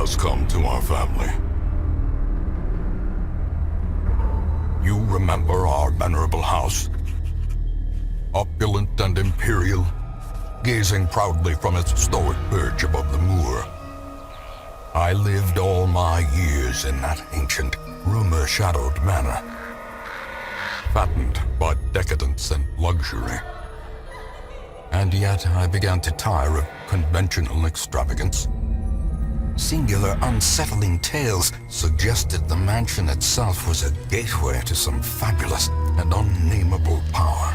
has come to our family. You remember our venerable house? Opulent and imperial, gazing proudly from its stoic perch above the moor. I lived all my years in that ancient, rumor-shadowed manor, fattened by decadence and luxury. And yet I began to tire of conventional extravagance. Singular, unsettling tales suggested the mansion itself was a gateway to some fabulous and unnameable power.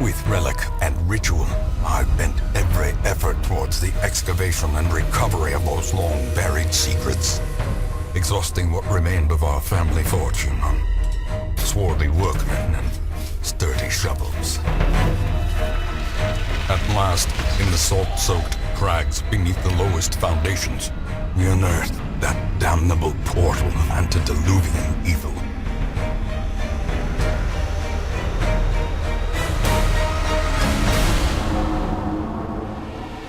With relic and ritual, I bent every effort towards the excavation and recovery of those long-buried secrets, exhausting what remained of our family fortune on swarthy workmen and sturdy shovels. At last, in the salt-soaked crags beneath the lowest foundations, we unearthed that damnable portal of antediluvian evil.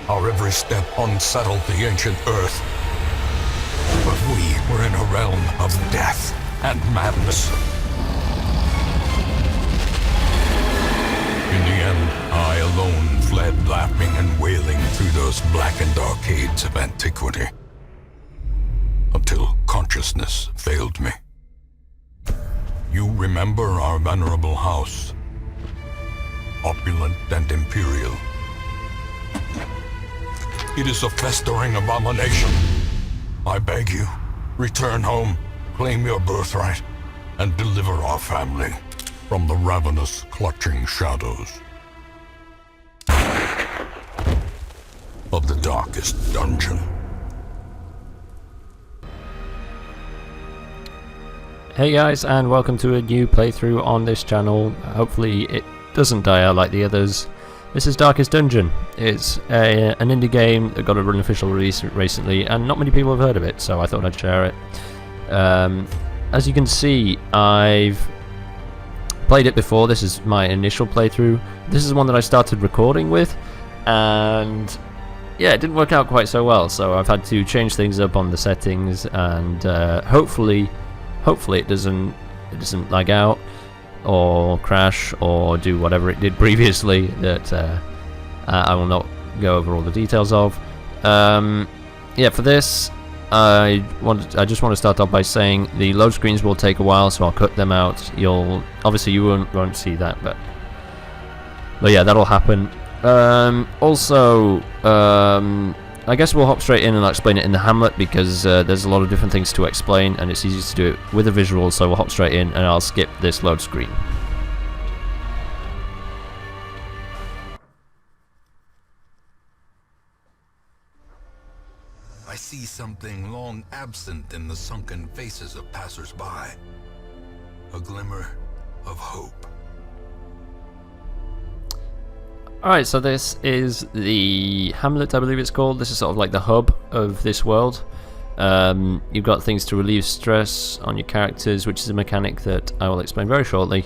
Our every step unsettled the ancient earth, but we were in a realm of death and madness. In the end, I alone fled laughing and wailing through those blackened arcades of antiquity, until consciousness failed me. You remember our venerable house, opulent and imperial. It is a festering abomination. I beg you, return home, claim your birthright, and deliver our family from the ravenous, clutching shadows of the darkest dungeon. Hey guys, and welcome to a new playthrough on this channel. Hopefully it doesn't die out like the others. This is Darkest Dungeon. It's an indie game that got an unofficial release recently, and not many people have heard of it, so I thought I'd share it. As you can see, I've played it before. This is my initial playthrough. This is one that I started recording with, and yeah, it didn't work out quite so well, so I've had to change things up on the settings, and hopefully it doesn't lag out or crash or do whatever it did previously that I will not go over all the details of. Yeah, for this I just want to start off by saying the load screens will take a while, so I'll cut them out. Obviously you won't see that, but yeah, that'll happen. Also, I guess we'll hop straight in and I'll explain it in the Hamlet, because there's a lot of different things to explain and it's easy to do it with a visual, so we'll hop straight in and I'll skip this load screen. I see something long absent in the sunken faces of passers-by. A glimmer of hope. Alright, so this is the Hamlet, I believe it's called. This is sort of like the hub of this world. You've got things to relieve stress on your characters, which is a mechanic that I will explain very shortly.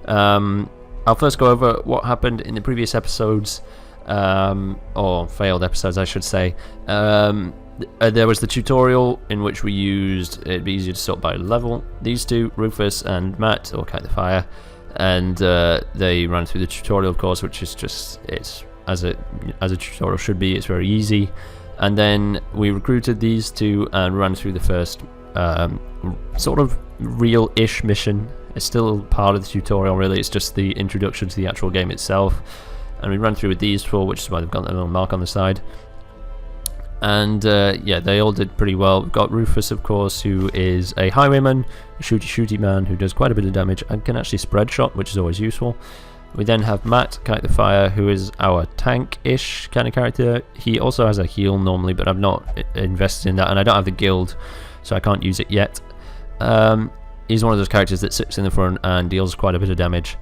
I'll first go over what happened in the previous episodes, or failed episodes I should say. There was the tutorial in which we used, it'd be easier to sort by level, these two, Rufus and Matt, or Kite the Fire. And they ran through the tutorial, of course, which is just, it's as a tutorial should be. It's very easy. And then we recruited these two and ran through the first sort of real-ish mission. It's still part of the tutorial, really. It's just the introduction to the actual game itself. And we ran through with these four, which is why they've got a little mark on the side. And yeah, they all did pretty well. We've got Rufus, of course, who is a highwayman, a shooty man who does quite a bit of damage and can actually spread shot, which is always useful. We then have Matt, Kite the Fire, who is our tank-ish kind of character. He also has a heal normally, but I've not invested in that, and I don't have the guild, so I can't use it yet. He's one of those characters that sits in the front and deals quite a bit of damage.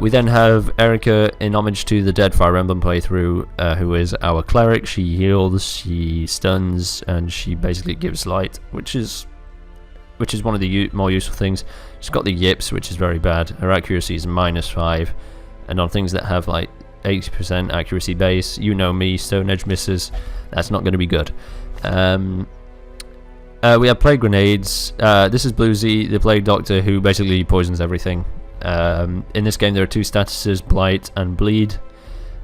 We then have Erica, in homage to the Dead Fire Emblem playthrough, who is our cleric. She heals, she stuns, and she basically gives light, which is one of the more useful things. She's got the yips, which is very bad. Her accuracy is -5, and on things that have like 80% accuracy base. You know me, Stone Edge misses. That's not going to be good. We have Plague Grenades. This is Bluesy, the Plague Doctor, who basically poisons everything. In this game there are two statuses, Blight and Bleed.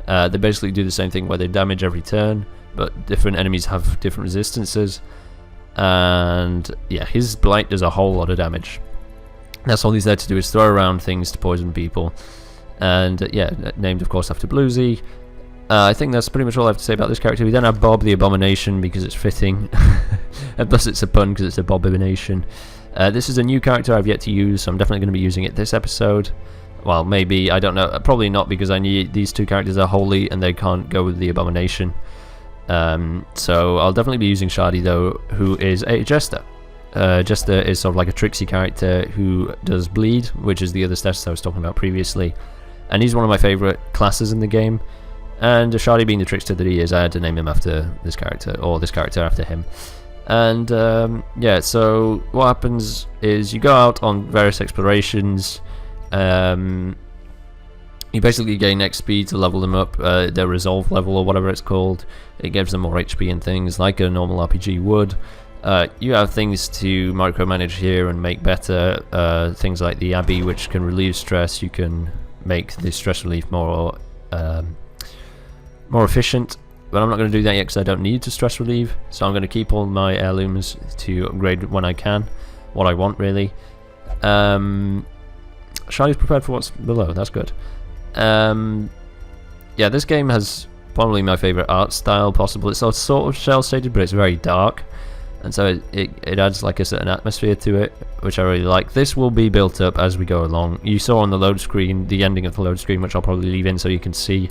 They basically do the same thing where they damage every turn, but different enemies have different resistances. And yeah, his Blight does a whole lot of damage. That's all he's there to do, is throw around things to poison people. And yeah, named of course after Bluesy. I think that's pretty much all I have to say about this character. We then have Bob the Abomination, because it's fitting. And plus it's a pun because it's a Bob-abomination. This is a new character I've yet to use, so I'm definitely going to be using it this episode. Well, maybe, I don't know. Probably not, because I need these two characters are holy and they can't go with the Abomination. So I'll definitely be using Shardy though, who is a Jester. Jester is sort of like a tricksy character who does bleed, which is the other status I was talking about previously. And he's one of my favourite classes in the game. And Shardy being the trickster that he is, I had to name him after this character, or this character after him. And yeah, so what happens is you go out on various explorations. You basically gain XP to level them up, their resolve level or whatever it's called. It gives them more HP and things like a normal RPG would. You have things to micromanage here and make better, things like the Abbey, which can relieve stress. You can make the stress relief more efficient, but I'm not going to do that yet because I don't need to stress relieve, so I'm going to keep all my heirlooms to upgrade when I can, what I want really. Shardy's prepared for what's below, that's good. Yeah, this game has probably my favourite art style possible. It's sort of shell-shaded, but it's very dark, and so it adds like a certain atmosphere to it, which I really like. This will be built up as we go along. You saw on the load screen, the ending of the load screen, which I'll probably leave in so you can see.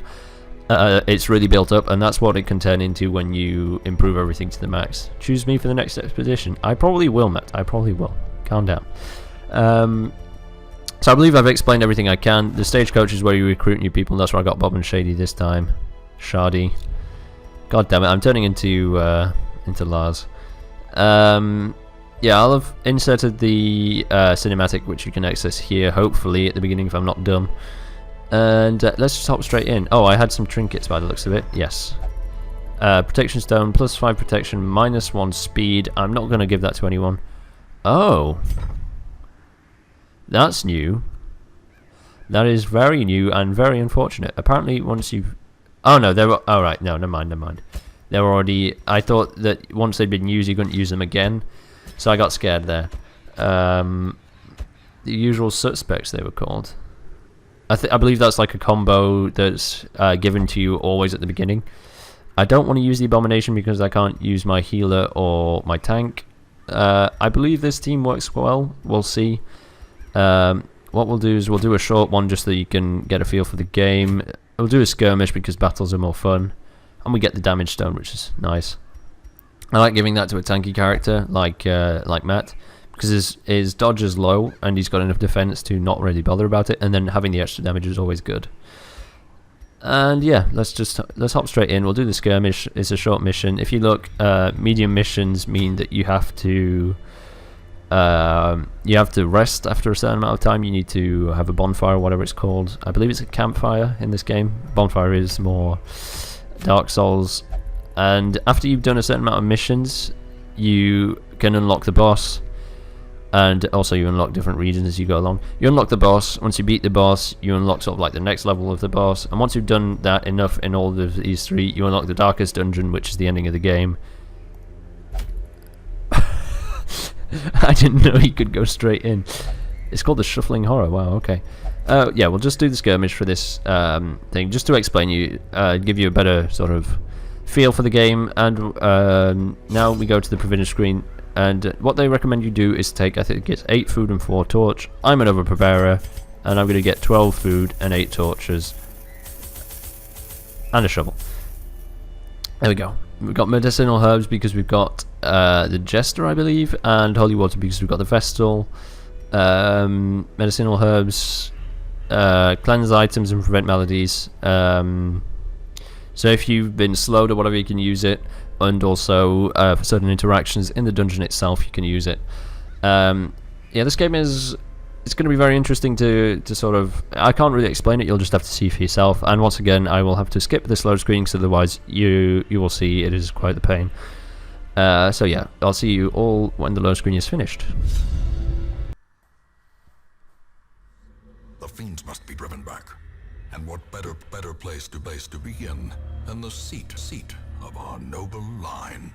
It's really built up, and that's what it can turn into when you improve everything to the max. Choose me for the next expedition. I probably will, Matt. I probably will. Calm down. So I believe I've explained everything I can. The stagecoach is where you recruit new people, and that's where I got Bob and Shady this time. Shardy. God damn it, I'm turning into Lars. Yeah, I'll have inserted the cinematic, which you can access here, hopefully, at the beginning if I'm not dumb. And let's just hop straight in. Oh, I had some trinkets by the looks of it. Yes. Protection stone, +5 protection, -1 speed. I'm not going to give that to anyone. Oh. That's new. That is very new and very unfortunate. Apparently, once you've... Oh, no, they were... Oh, right. No, never mind. They were already... I thought that once they'd been used, you couldn't use them again. So I got scared there. The usual suspects, they were called. I believe that's like a combo that's given to you always at the beginning. I don't want to use the Abomination because I can't use my healer or my tank. I believe this team works well. We'll see. What we'll do is we'll do a short one just so you can get a feel for the game. We'll do a skirmish because battles are more fun. And we get the damage stone, which is nice. I like giving that to a tanky character like Matt, because his dodge is low and he's got enough defense to not really bother about it, and then having the extra damage is always good. And yeah, let's hop straight in. We'll do the skirmish. It's a short mission. If you look, medium missions mean that you have to rest after a certain amount of time. You need to have a bonfire or whatever it's called. I believe it's a campfire in this game. Bonfire is more Dark Souls. And after you've done a certain amount of missions, you can unlock the boss, and also you unlock different regions as you go along. You unlock the boss. Once you beat the boss, you unlock sort of like the next level of the boss, and once you've done that enough in all of these three, you unlock the darkest dungeon, which is the ending of the game. I didn't know you could go straight in. It's called the Shuffling Horror. Wow, okay. Yeah, we'll just do the skirmish for this thing, just to explain give you a better sort of feel for the game. And now we go to the provision screen, and what they recommend you do is take, I think it's 8 food and 4 torch. I'm an over-preparer, and I'm going to get 12 food and 8 torches and a shovel. There we go. We've got medicinal herbs because we've got the Jester, I believe, and holy water because we've got the Vestal. Medicinal herbs cleanse items and prevent maladies. So if you've been slowed or whatever, you can use it, and also for certain interactions in the dungeon itself, you can use it. Yeah, this game is it's going to be very interesting to sort of... I can't really explain it, you'll just have to see for yourself. And once again, I will have to skip this load screen, because otherwise you will see it is quite the pain. So yeah, I'll see you all when the load screen is finished. The fiends must be driven back. And what better place to begin than the seat of our noble line.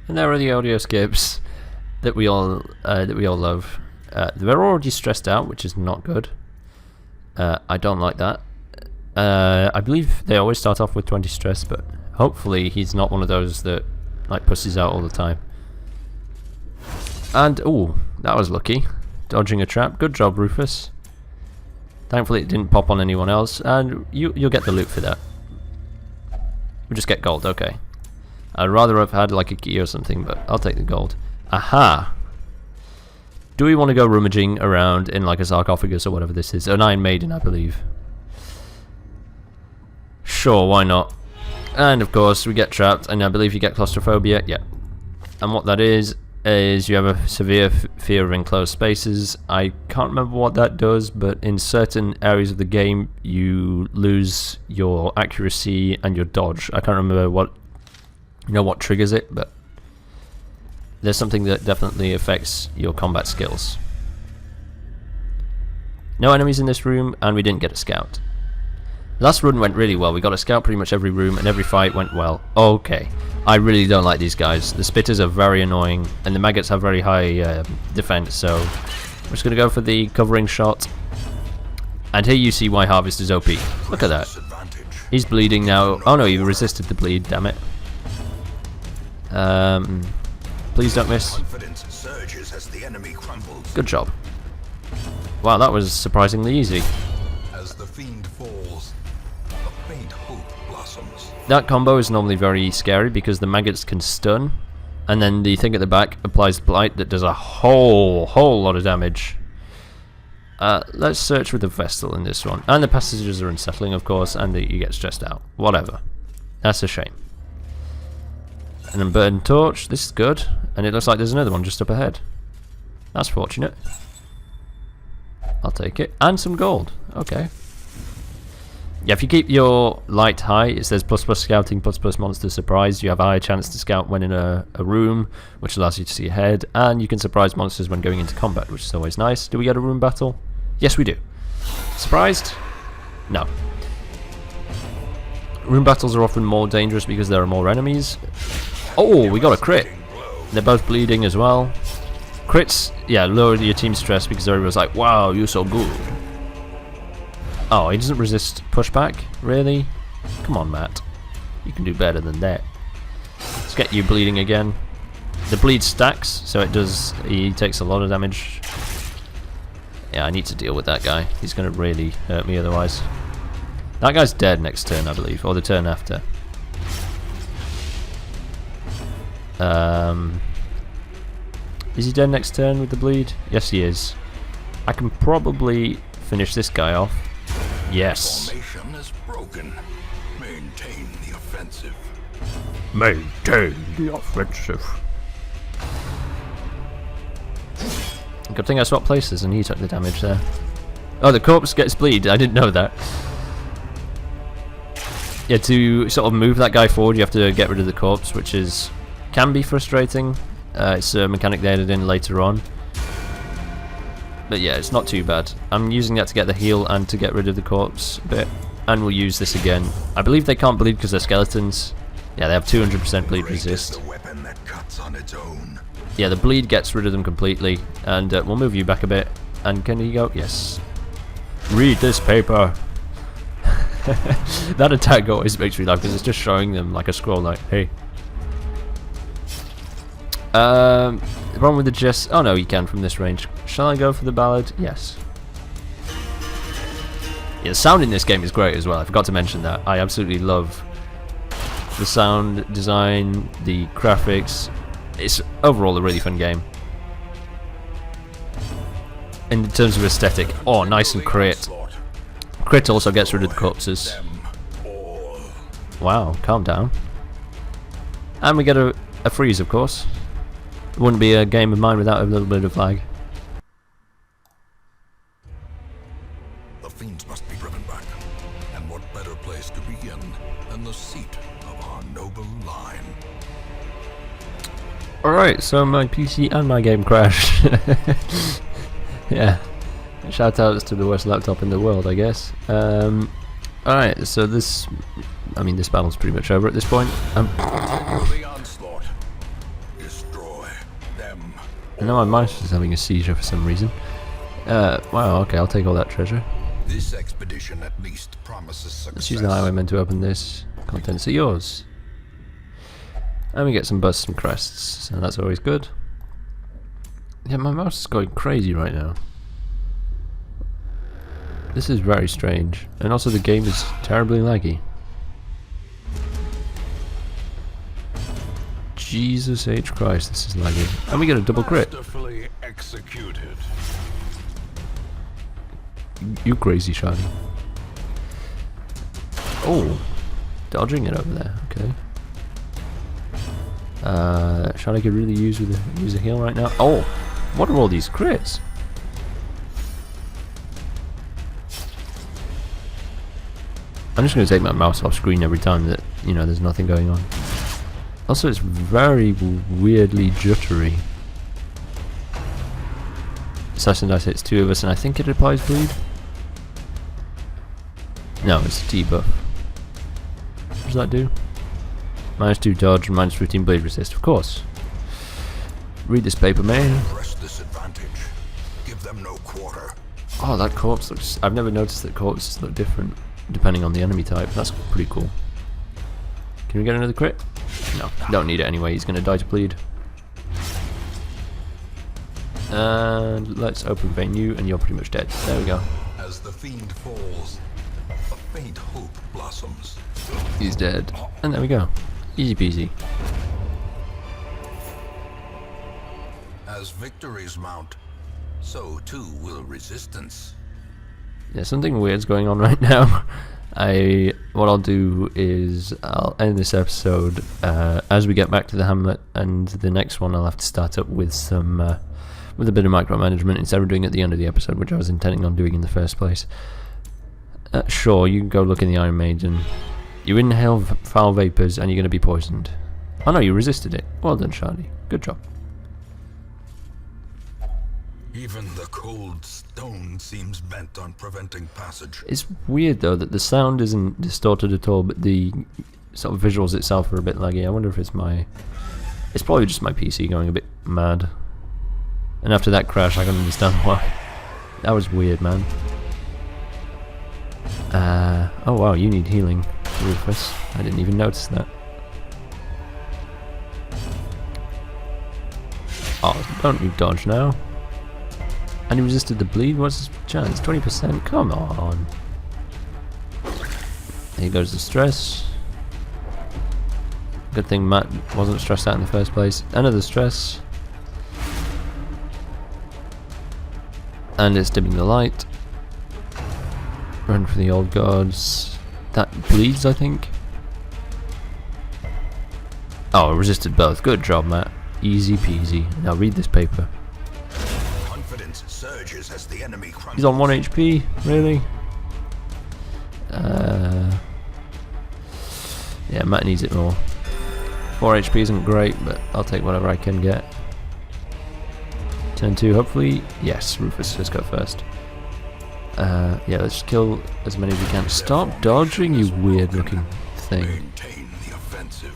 And there are the audio skips that we all love. They're already stressed out, which is not good. I don't like that. I believe they always start off with 20 stress, but hopefully he's not one of those that like pusses out all the time. And ooh, that was lucky. Dodging a trap. Good job, Rufus. Thankfully it didn't pop on anyone else, and you'll get the loot for that. We'll just get gold, okay. I'd rather have had like a key or something, but I'll take the gold. Aha! Do we want to go rummaging around in like a sarcophagus or whatever this is? An Iron Maiden, I believe. Sure, why not? And of course we get trapped, and I believe you get claustrophobia, yeah. And what that is you have a severe fear of enclosed spaces. I can't remember what that does, but in certain areas of the game you lose your accuracy and your dodge. I can't remember what triggers it, but there's something that definitely affects your combat skills. No enemies in this room, and we didn't get a scout. Last run went really well. We got a scout pretty much every room, and every fight went well. Okay. I really don't like these guys. The spitters are very annoying, and the maggots have very high defense, so I'm just going to go for the covering shot. And here you see why Harvest is OP. Look at that. He's bleeding now. Oh no, he resisted the bleed, damn it. Please don't miss. Good job. Wow, that was surprisingly easy. As the fiend falls, a faint hope blossoms. That combo is normally very scary because the maggots can stun, and then the thing at the back applies blight that does a whole lot of damage. Let's search with the Vestal in this one. And the passages are unsettling, of course, and you get stressed out. Whatever. That's a shame. And then Burn Torch. This is good. And it looks like there's another one just up ahead. That's fortunate. I'll take it. And some gold. Okay. Yeah, if you keep your light high, it says ++ scouting, ++ monster surprise. You have a higher chance to scout when in a room, which allows you to see ahead, and you can surprise monsters when going into combat, which is always nice. Do we get a room battle? Yes, we do. Surprised? No. Room battles are often more dangerous because there are more enemies. Oh, we got a crit. They're both bleeding as well. Crits, yeah, lower your team stress because everyone's like, wow, you're so good. Oh, he doesn't resist pushback? Really? Come on, Matt. You can do better than that. Let's get you bleeding again. The bleed stacks, so he takes a lot of damage. Yeah, I need to deal with that guy. He's going to really hurt me otherwise. That guy's dead next turn, I believe, or the turn after. Is he dead next turn with the bleed? Yes, he is. I can probably finish this guy off. Yes. Formation is broken. Maintain the offensive. Maintain the offensive. Good thing I swapped places and he took the damage there. Oh, the corpse gets bleed. I didn't know that. Yeah, to sort of move that guy forward, you have to get rid of the corpse, which can be frustrating. It's a mechanic they added in later on. But yeah, it's not too bad. I'm using that to get the heal and to get rid of the corpse bit. And we'll use this again. I believe they can't bleed because they're skeletons. Yeah, they have 200% bleed resist. Yeah, the bleed gets rid of them completely. And we'll move you back a bit. And can you go? Yes. Read this paper. That attack always makes me laugh because it's just showing them like a scroll like, hey. The problem with the Jess... Oh no, you can from this range. Shall I go for the Ballad? Yes. Yeah, the sound in this game is great as well. I forgot to mention that. I absolutely love the sound design, the graphics. It's overall a really fun game. In terms of aesthetic, oh, nice and crit. Crit also gets rid of the corpses. Wow, calm down. And we get a freeze, of course. It wouldn't be a game of mine without a little bit of lag. begin and the seat of our noble line. Alright, so my PC and my game crashed. Yeah. Shout outs to the worst laptop in the world, I guess. Alright, so this battle's pretty much over at this point. The onslaught. Destroy them. I know my mouse is having a seizure for some reason. Wow, okay, I'll take all that treasure. This expedition at least promises success. Let's use the highwayman to open this. Contents are yours. And we get some busts and crests, and that's always good. Yeah, my mouse is going crazy right now. This is very strange, and also the game is terribly laggy. Jesus H. Christ, this is laggy. And we get a double crit. Masterfully executed. You crazy, Shiny. Oh, dodging it over there. Okay. Shiny could really use a heal right now. Oh, what are all these crits? I'm just going to take my mouse off screen every time that, you know, there's nothing going on. Also, it's very weirdly jittery. Assassin dice hits 2 of us, and I think it applies bleed. No, it's a debuff. What does that do? -2 dodge and -15 blade resist, of course. Read this paper, man. Press this advantage. Give them no quarter. Oh, that corpse looks... I've never noticed that corpses look different depending on the enemy type. That's pretty cool. Can we get another crit? No, don't need it anyway. He's going to die to bleed. And let's open vein you, and you're pretty much dead. There we go. As the fiend falls, a faint hope blossoms. He's dead. And there we go. Easy peasy. As victories mount, so too will resistance. Yeah, something weird's going on right now. What I'll do is I'll end this episode as we get back to the hamlet, and the next one I'll have to start up with some with a bit of micromanagement instead of doing it at the end of the episode, which I was intending on doing in the first place. Sure, you can go look in the Iron Maiden. You inhale foul vapors and you're going to be poisoned. Oh no, you resisted it. Well done, Charlie. Good job. Even the cold stone seems bent on preventing passage. It's weird though that the sound isn't distorted at all, but the sort of visuals itself are a bit laggy. I wonder if it's it's probably just my PC going a bit mad. And after that crash, I can understand why. That was weird, man. Oh wow, you need healing, Rufus. I didn't even notice that. Oh, don't you dodge now. And he resisted the bleed? What's his chance? 20%? Come on. Here goes the stress. Good thing Matt wasn't stressed out in the first place. Another stress. And it's dimming the light. Run for the old gods. That bleeds, I think. Oh, resisted both. Good job, Matt. Easy peasy. Now read this paper. Confidence surges as the enemy crunches. He's on 1 HP, really? Yeah, Matt needs it more. 4 HP isn't great, but I'll take whatever I can get. Turn 2, hopefully. Yes, Rufus, let's go first. Yeah, let's kill as many as we can. Stop dodging, you weird looking thing. Maintain the offensive.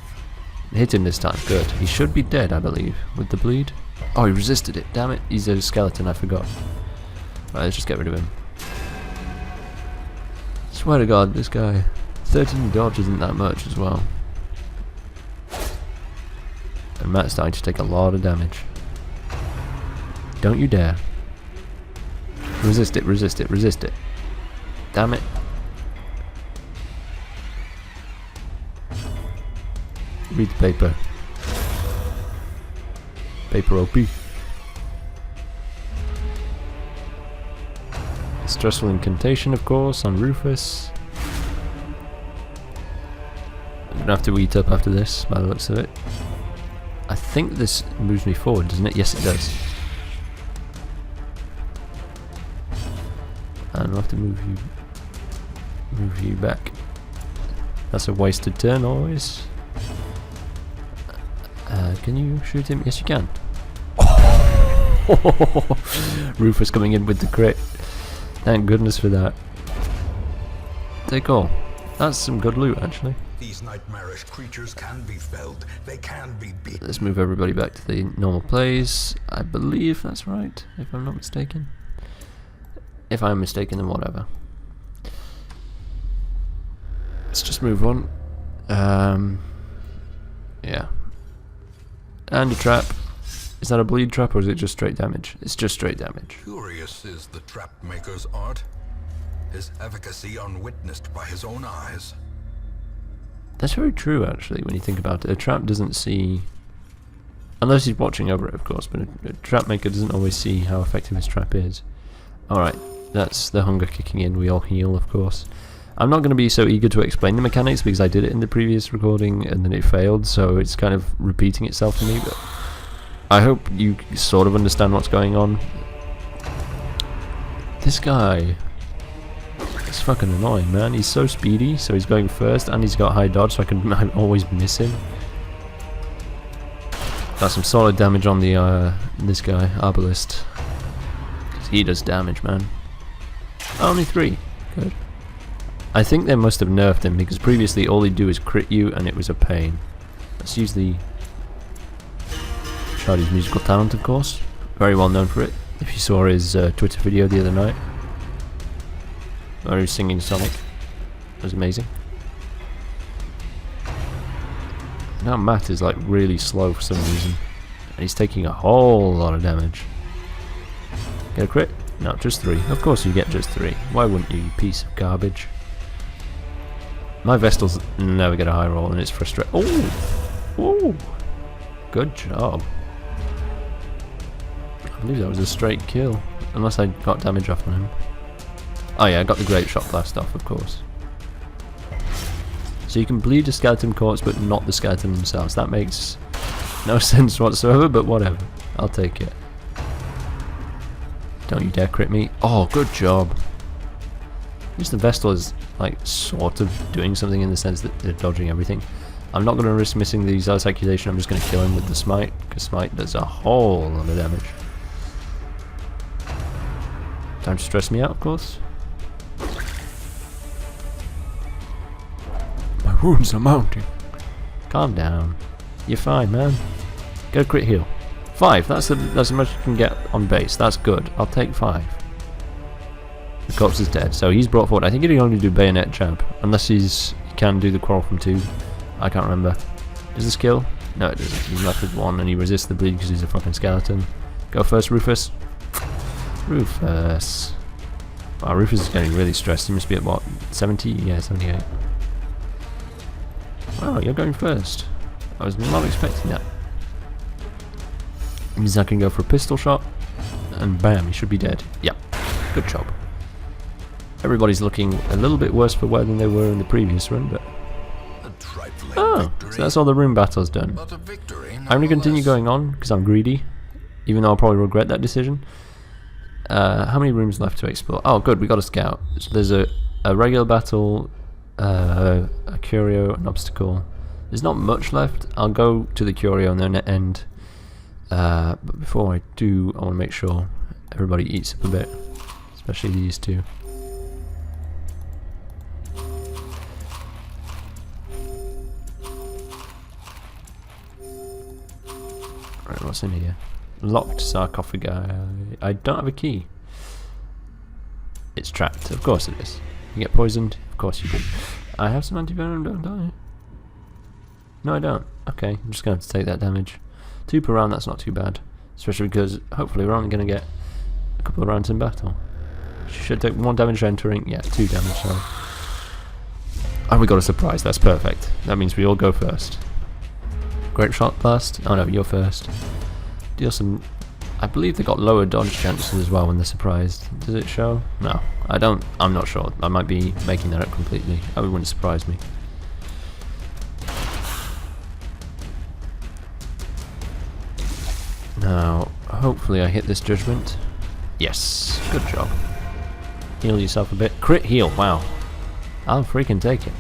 Hit him this time, good. He should be dead, I believe, with the bleed. Oh, he resisted it, damn it. He's a skeleton, I forgot. Right, let's just get rid of him. Swear to God, this guy. 13 dodge isn't that much as well. And Matt's starting to take a lot of damage. Don't you dare. Resist it, resist it, resist it. Damn it. Read the paper. Paper OP. Stressful incantation, of course, on Rufus. I'm gonna have to eat up after this, by the looks of it. I think this moves me forward, doesn't it? Yes, it does. And I'll have to move you back. That's a wasted turn always. Can you shoot him? Yes, you can. Rufus coming in with the crit. Thank goodness for that. Take all. That's some good loot, actually. These nightmarish creatures can be felled. They can be beaten. Let's move everybody back to the normal place. I believe that's right, if I'm not mistaken. If I'm mistaken, then whatever. Let's just move on. Yeah. And a trap. Is that a bleed trap or is it just straight damage? It's just straight damage. Curious is the trap maker's art. His efficacy unwitnessed by his own eyes. That's very true, actually, when you think about it. A trap doesn't see... Unless he's watching over it, of course, but a trap maker doesn't always see how effective his trap is. Alright, that's the hunger kicking in. We all heal, of course. I'm not going to be so eager to explain the mechanics because I did it in the previous recording and then it failed, so it's kind of repeating itself to me, but I hope you sort of understand what's going on. This guy is fucking annoying, man. He's so speedy, so he's going first, and he's got high dodge, so I always miss him. Got some solid damage on the this guy, Arbalist. He does damage, man. Only 3. Good. I think they must have nerfed him because previously all he'd do is crit you and it was a pain. Let's use the Charlie's musical talent, of course. Very well known for it. If you saw his Twitter video the other night, where he was singing Sonic, it was amazing. Now Matt is like really slow for some reason, and he's taking a whole lot of damage. Get a crit? No, just 3. Of course you get just 3. Why wouldn't you, you piece of garbage? My Vestals never get a high roll, and it's frustrating. Oh! Oh! Good job. I believe that was a straight kill, unless I got damage off on him. Oh yeah, I got the Great Shot Blast off, of course. So you can bleed a skeleton corpse, but not the skeleton themselves. That makes no sense whatsoever, but whatever. I'll take it. Don't you dare crit me. Oh, good job. At least the Vestal is, like, sort of doing something in the sense that they're dodging everything. I'm not going to risk missing the Zealous Accusation. I'm just going to kill him with the Smite, because Smite does a whole lot of damage. Time to stress me out, of course. My wounds are mounting. Calm down. You're fine, man. Go crit heal. 5. That's as much you can get on base. That's good. I'll take 5. The corpse is dead, so he's brought forward. I think he can only do bayonet jab, unless he can do the quarrel from 2. I can't remember. Does this kill? No, it doesn't. He's left with 1, and he resists the bleed because he's a fucking skeleton. Go first, Rufus. Rufus. Wow, Rufus is getting really stressed. He must be at what? 70? Yeah, 78. Wow, you're going first. I was not expecting that. Means I can go for a pistol shot, and bam, he should be dead. Yep, good job. Everybody's looking a little bit worse for wear than they were in the previous run, but... Oh, so that's all the room battles done. I'm going to continue going on, because I'm greedy, even though I'll probably regret that decision. How many rooms left to explore? Oh, good, we got a scout. So there's a regular battle, a curio, an obstacle. There's not much left. I'll go to the curio and then end. But before I do, I want to make sure everybody eats up a bit, especially these two. Right, what's in here? Locked sarcophagi. I don't have a key. It's trapped. Of course it is. You get poisoned? Of course you do. I have some antivenom, don't I? No, I don't. Okay, I'm just going to have to take that damage. 2 per round, that's not too bad. Especially because hopefully we're only going to get a couple of rounds in battle. Should take 1 damage entering. Yeah, 2 damage, sorry. And we got a surprise, that's perfect. That means we all go first. Great Shot Blast. Oh no, you're first. Deal some... I believe they got lower dodge chances as well when they're surprised. Does it show? No, I don't. I'm not sure. I might be making that up completely. That wouldn't surprise me. Now, hopefully I hit this judgment. Yes, good job. Heal yourself a bit. Crit heal, wow. I'll freaking take it.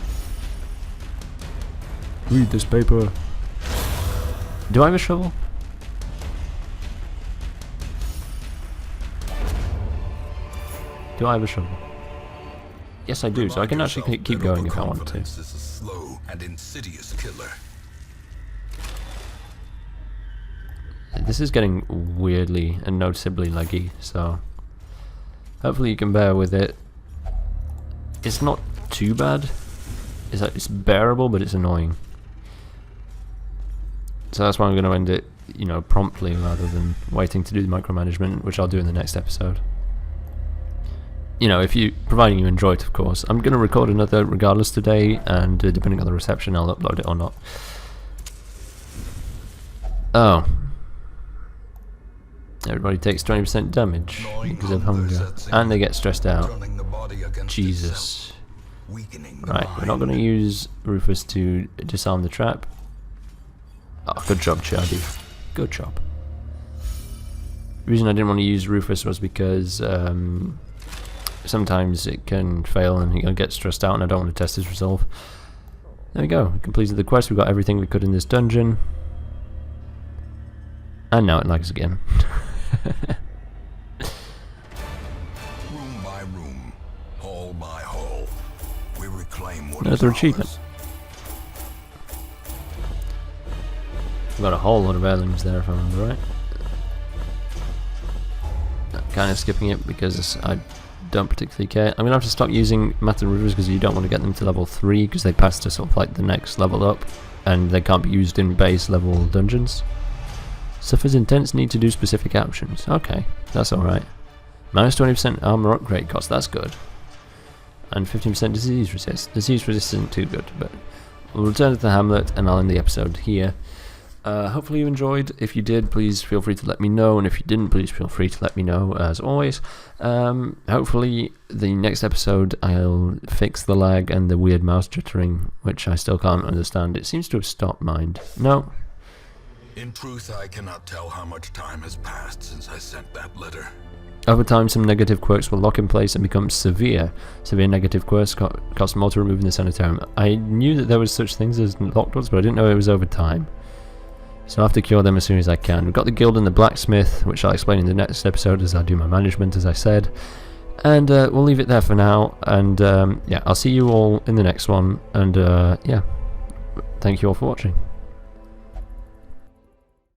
Read this paper. Do I have a shovel? Do I have a shovel? Yes, I do, so I can actually keep going if I want to. Is a slow and insidious killer. This is getting weirdly and noticeably laggy, so hopefully you can bear with it. It's not too bad. It's bearable, but it's annoying. So that's why I'm going to end it, you know, promptly rather than waiting to do the micromanagement, which I'll do in the next episode. You know, providing you enjoy it, of course. I'm going to record another regardless today, and depending on the reception, I'll upload it or not. Oh. Everybody takes 20% damage because of hunger, and they get stressed out. Jesus. Right, we're not going to use Rufus to disarm the trap. Oh, good job, Charlie. Good job. The reason I didn't want to use Rufus was because sometimes it can fail and he'll get stressed out, and I don't want to test his resolve. There we go. We completed the quest. We've got everything we could in this dungeon. And now it lags again. Room by room, hall by hall, we reclaim what is Another achievement. ours. We've got a whole lot of heirlooms there, if I remember right. I'm kind of skipping it because I don't particularly care. I'm going to have to stop using Matter Rivers because you don't want to get them to level 3 because they pass to sort of like the next level up and they can't be used in base level dungeons. Suffers intense need to do specific actions. Okay, that's alright. Minus 20% armor upgrade cost, that's good. And 15% disease resist. Disease resist isn't too good, but we'll return to the hamlet and I'll end the episode here. Hopefully you enjoyed. If you did, please feel free to let me know, and if you didn't, please feel free to let me know as always. Hopefully the next episode I'll fix the lag and the weird mouse jittering, which I still can't understand. It seems to have stopped, mind. No? In truth, I cannot tell how much time has passed since I sent that letter. Over time, some negative quirks will lock in place and become severe. Severe negative quirks cost more to remove in the sanitarium. I knew that there was such things as locked ones, but I didn't know it was over time. So I'll have to cure them as soon as I can. We've got the guild and the blacksmith, which I'll explain in the next episode as I do my management, as I said. And we'll leave it there for now. And yeah, I'll see you all in the next one. And yeah, thank you all for watching.